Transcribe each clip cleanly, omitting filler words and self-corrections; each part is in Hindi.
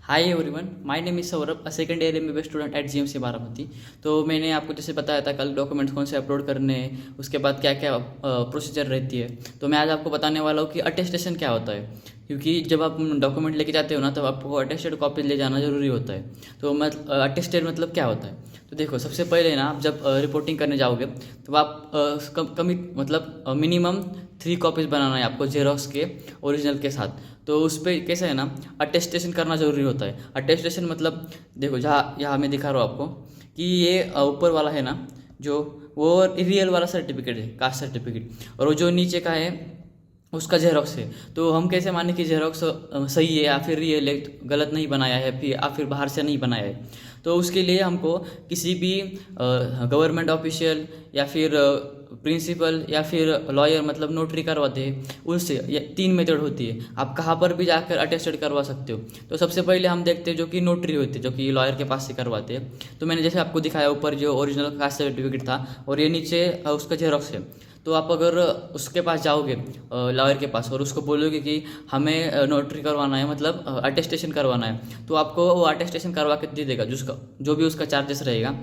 Hi everyone, my name is Saurabh, a second year MBBS student at GMC Baramati. तो मैंने आपको जैसे बताया था कल डॉक्यूमेंट्स कौन से अपलोड करने हैं, उसके बाद क्या क्या प्रोसीजर रहती है। तो मैं आज आपको बताने वाला हूँ कि अटेस्टेशन क्या होता है, क्योंकि जब आप डॉक्यूमेंट लेके जाते हो ना तब आपको अटेस्टेड कॉपी ले जाना ज़रूरी होता है। तो अटेस्टेड मतलब क्या होता है। तो देखो, सबसे पहले ना आप जब रिपोर्टिंग करने जाओगे तो आप कमी मतलब मिनिमम 3 कॉपीज़ बनाना है आपको जेरोक्स के ओरिजिनल के साथ। तो उस पर कैसा है ना, अटेस्टेशन करना ज़रूरी होता है। अटेस्टेशन मतलब देखो, जहाँ यहाँ मैं दिखा रहा हूँ आपको कि ये ऊपर वाला है ना, जो वो रियल वाला सर्टिफिकेट है, कास्ट सर्टिफिकेट, और वो जो नीचे का है उसका जेरोक्स है। तो हम कैसे माने कि जेरोक्स सही है या फिर रियल है, गलत नहीं बनाया है फिर या फिर बाहर से नहीं बनाया है। तो उसके लिए हमको किसी भी गवर्नमेंट ऑफिशियल या फिर प्रिंसिपल या फिर लॉयर मतलब नोटरी करवाते हैं, उससे ये 3 मेथड होती है। आप कहाँ पर भी जाकर अटेस्टेड करवा सकते हो। तो सबसे पहले हम देखते हैं जो कि नोटरी होती है, जो कि लॉयर के पास से करवाते हैं। तो मैंने जैसे आपको दिखाया ऊपर जो ओरिजिनल कास्ट सर्टिफिकेट था और ये नीचे उसका जेरोक्स है। तो आप अगर उसके पास जाओगे लॉयर के पास और उसको बोलोगे कि हमें नोटरी करवाना है, मतलब अटेस्टेशन करवाना है, तो आपको वो अटेस्टेशन करवा के दे देगा, जिसका जो भी उसका चार्जेस रहेगा।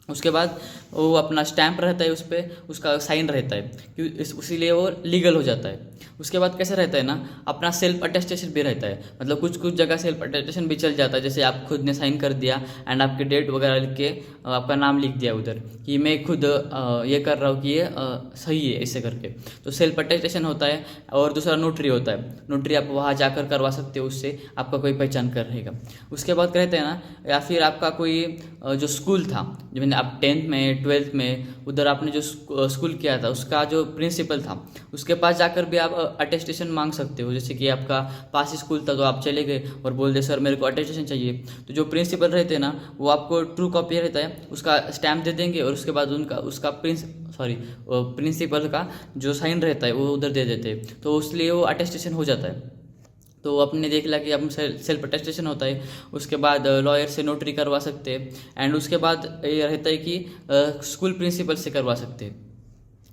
उसके बाद वो अपना स्टैंप रहता है, उस पर उसका साइन रहता है, इसीलिए वो लीगल हो जाता है। उसके बाद कैसे रहता है ना, अपना सेल्फ अटेस्टेशन भी रहता है। मतलब कुछ कुछ जगह सेल्फ अटेस्टेशन भी चल जाता है, जैसे आप खुद ने साइन कर दिया एंड आपके डेट वगैरह लिख के आपका नाम लिख दिया उधर कि मैं खुद ये कर रहा हूँ कि ये सही है, ऐसे करके। तो सेल्फ अटेस्टेशन होता है। और दूसरा नोटरी होता है। नोटरी आप वहाँ जाकर करवा सकते हो, उससे आपका कोई पहचान कर रहेगा। उसके बाद कहते हैं ना, या फिर आपका कोई जो स्कूल था, जो मैंने आप 10th में 12th में उधर आपने जो स्कूल किया था, उसका जो प्रिंसिपल था उसके पास जाकर भी आप अटेस्टेशन मांग सकते हो। जैसे कि आपका पास स्कूल था तो आप चले गए और बोल दे सर मेरे को अटेस्टेशन चाहिए, तो जो प्रिंसिपल रहते हैं ना वो आपको ट्रू कॉपी रहता है उसका स्टैम्प दे देंगे और उसके बाद उसका प्रिंसिपल का जो साइन रहता है वो उधर दे देते हैं, तो इसलिए वो अटेस्टेशन हो जाता है। तो आपने देख लिया कि अब सेल्फ अटेस्टेशन होता है। उसके बाद लॉयर से नोटरी करवा सकते हैं एंड उसके बाद ये रहता है कि स्कूल प्रिंसिपल से करवा सकते हैं।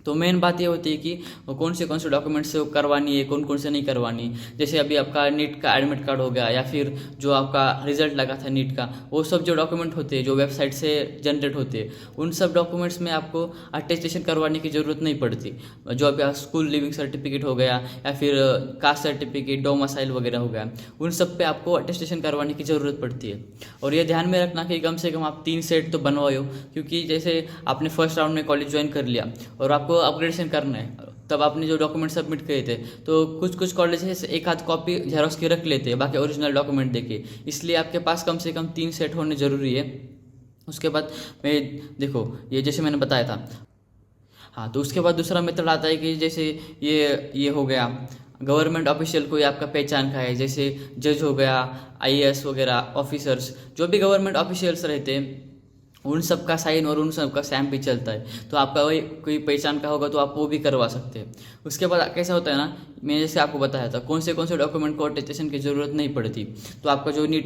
तो मेन बात ये होती है कि कौन से डॉक्यूमेंट से करवानी है, कौन कौन से नहीं करवानी। जैसे अभी आपका नीट का एडमिट कार्ड हो गया या फिर जो आपका रिजल्ट लगा था नीट का, वो सब जो डॉक्यूमेंट होते हैं जो वेबसाइट से जनरेट होते हैं, उन सब डॉक्यूमेंट्स में आपको अटेस्टेशन करवाने की ज़रूरत नहीं पड़ती। जो अभी स्कूल लिविंग सर्टिफिकेट हो गया या फिर कास्ट सर्टिफिकेट, डोमिसाइल वगैरह हो गया, उन सब पे आपको अटेस्टेशन करवाने की ज़रूरत पड़ती है। और ये ध्यान में रखना कि कम से कम आप 3 सेट तो बनवाओ, क्योंकि जैसे आपने फर्स्ट राउंड में कॉलेज ज्वाइन कर लिया और आपको अपग्रेडेशन करना है, तब आपने जो डॉक्यूमेंट सबमिट किए थे, तो कुछ कुछ कॉलेज एक आध कॉपी जेरोक्स की रख लेते हैं, बाकी ओरिजिनल डॉक्यूमेंट देके। इसलिए आपके पास कम से कम 3 सेट होने ज़रूरी है। उसके बाद मैं देखो, ये जैसे मैंने बताया था। हाँ, तो उसके बाद दूसरा मेथड आता है कि जैसे ये हो गया गवर्नमेंट ऑफिशियल कोई आपका पहचान का है, जैसे जज हो गया, IAS वगैरह ऑफिसर्स, जो भी गवर्नमेंट ऑफिशियल्स रहते हैं उन सब का साइन और उन सब का स्टैम्प भी चलता है। तो आपका वही कोई पहचान का होगा तो आप वो भी करवा सकते हैं। उसके बाद कैसा होता है ना, मैं जैसे आपको बताया था कौन से डॉक्यूमेंट को अटेस्टेशन की ज़रूरत नहीं पड़ती। तो आपका जो नीट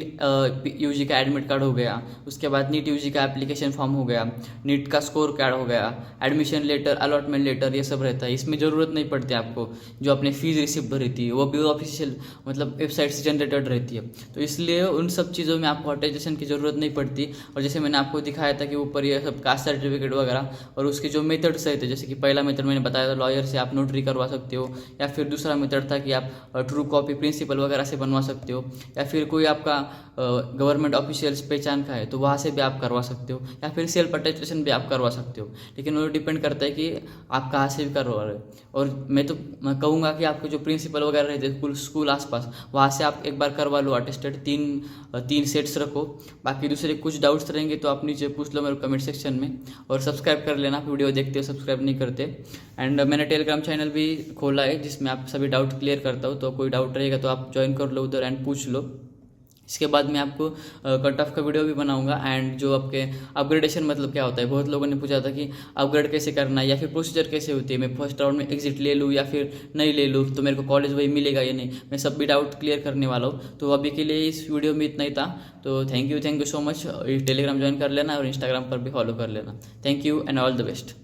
UG का एडमिट कार्ड हो गया, उसके बाद नीट UG का एप्लीकेशन फॉर्म हो गया, नीट का स्कोर कार्ड हो गया, एडमिशन लेटर, अलॉटमेंट लेटर, ये सब रहता है। इसमें ज़रूरत नहीं पड़ती आपको। जो अपने फीस रिसिप्ट भरी थी वो भी ऑफिशियल मतलब वेबसाइट से जनरेटेड रहती है, तो इसलिए उन सब चीज़ों में आपको अटेस्टेशन की ज़रूरत नहीं पड़ती। और जैसे मैंने आपको दिखाया था कि ऊपर ये सब कास्ट सर्टिफिकेट वगैरह और उसके जो मेथड्स रहते, जैसे कि पहला मेथड मैंने बताया था लॉयर से आप नोटरी करवा सकते हो, या फिर दूसरा मेथड था कि आप ट्रू कॉपी प्रिंसिपल वगैरह से बनवा सकते हो, या फिर कोई आपका गवर्नमेंट ऑफिशियल्स पहचान का है तो वहाँ से भी आप करवा सकते हो, या फिर सेल्फ अटेस्टेशन भी आप करवा सकते हो। लेकिन वो डिपेंड करता है कि आप कहाँ से भी करवा रहे हो। और मैं कहूँगा कि आपके जो प्रिंसिपल वगैरह रहते हैं स्कूल आसपास, वहाँ से आप एक बार करवा लो अटेस्टेड। 3 सेट्स रखो। बाकी दूसरे कुछ डाउट्स रहेंगे तो आप नीचे पूछ लो मेरे कमेंट सेक्शन में, और सब्सक्राइब कर लेना। वीडियो देखते हो सब्सक्राइब नहीं करते। एंड मैंने टेलीग्राम चैनल भी खोला है जिसमें आप सभी डाउट क्लियर करता हूँ, तो कोई डाउट रहेगा तो आप ज्वाइन कर लो उधर एंड पूछ लो। इसके बाद मैं आपको कट ऑफ का वीडियो भी बनाऊंगा एंड जो आपके अपग्रेडेशन मतलब क्या होता है। बहुत लोगों ने पूछा था कि अपग्रेड कैसे करना है या फिर प्रोसीजर कैसे होती है, मैं फर्स्ट राउंड में एग्जिट ले लूँ या फिर नहीं ले लूँ, तो मेरे को कॉलेज वही मिलेगा या नहीं, मैं सब भी डाउट क्लियर करने वाला हूँ। तो अभी के लिए इस वीडियो में इतना ही था। तो thank you so much. Telegram join कर लेना और इंस्टाग्राम पर भी फॉलो कर लेना। Thank you and all the best.